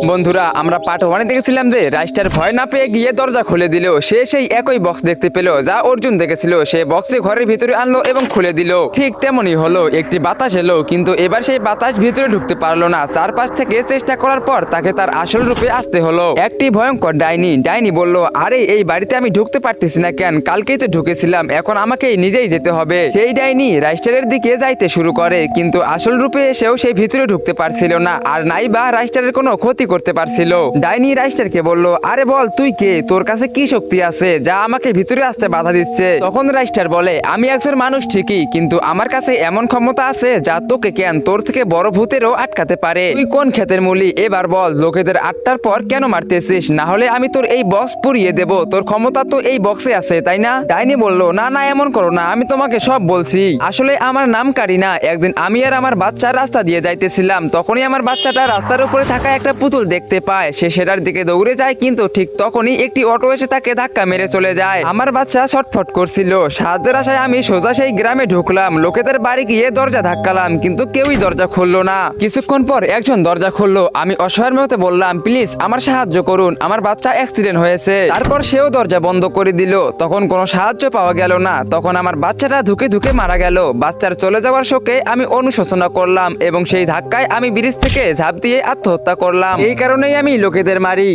বন্ধুরা, আমরা পার্ট 1 দেখেছিলাম যে রাইস্টার ভয় না পেয়ে গিয়ে দরজা খুলে দিল। সে সেই একই বক্স দেখতে পেল যা অর্জুন দেখেছিল। সে বক্সে ঘরের ভিতরে আনলো এবং খুলে দিল। ঠিক তেমনই হলো, একটি বাতাস এলো, কিন্তু এবার সেই বাতাস ভিতরে ঢুকতে পারলো না। চারপাশ থেকে চেষ্টা করার পর তাকে তার আসল রূপে আসতে হলো। একটি ভয়ঙ্কর ডাইনি বলল, আরে এই বাড়িতে আমি ঢুকতে পারতেছি না কেন? কালকেই তো ঢুকেছিলাম, এখন আমাকে নিজেই যেতে হবে। সেই ডাইনি রাইস্টারের দিকে যাইতে শুরু করে, কিন্তু আসল রূপে এসেও সেই ভিতরে ঢুকতে পারছিল না, আর নাই বা রাইস্টারের কোনো ক্ষতি করতে পারছিল। ডাইনি রাইস্টারকে বলল, আরে বল তুই কে? তোর কাছে কি শক্তি আছে যা আমাকে ভিতরে আসতে বাধা দিচ্ছে? তখন রাইস্টার বলে, আমি একজন মানুষ ঠিকই, কিন্তু আমার কাছে এমন ক্ষমতা আছে যা তোকে কেন তোর থেকে বড় ভূতেরও আটকাতে পারে। তুই কোন ক্ষেতের মূলি? এবার বল, লোকেদের আটটার পর কেন মারতেছিস? না হলে আমি তোর এই বক্স পুড়িয়ে দেব। তোর ক্ষমতা তো এই বক্সে আছে, তাই না? ডাইনি বলল, না না, এমন করো না, আমি তোমাকে সব বলছি। আসলে আমার নাম কারিনা। একদিন আমি আর আমার বাচ্চা রাস্তা দিয়ে যাইতেছিলাম, তখনই আমার বাচ্চাটা রাস্তার উপরে থাকা একটা পুতুল দেখতে পায়। সে সেটার দিকে দৌড়ে যায়, কিন্তু ঠিক তখনই একটি অটো এসে তাকে ধাক্কা মেরে চলে যায়। আমার বাচ্চা ছটফট করছিল। সাহায্যের আশায় আমি সোজা সেই গ্রামে ঢুকলাম। লোকেদের বাড়ি গিয়ে দরজা ধাক্কালাম, কিন্তু কেউই দরজা খুললো না। কিছুক্ষণ পর একজন দরজা খুললো। আমি অসহায়ের মতো বললাম, প্লিজ আমার সাহায্য করুন, আমার বাচ্চা অ্যাক্সিডেন্ট হয়েছে। তারপর সেও দরজা বন্ধ করে দিল। তখন কোনো সাহায্য পাওয়া গেল না। তখন আমার বাচ্চাটা ধুকে ধুকে মারা গেল। বাচ্চার চলে যাওয়ার শোকে আমি অনুশোচনা করলাম এবং সেই ধাক্কায় আমি ব্রিজ থেকে ঝাঁপ দিয়ে আত্মহত্যা করলাম। এই কারণেই আমি লোকেদের মারি।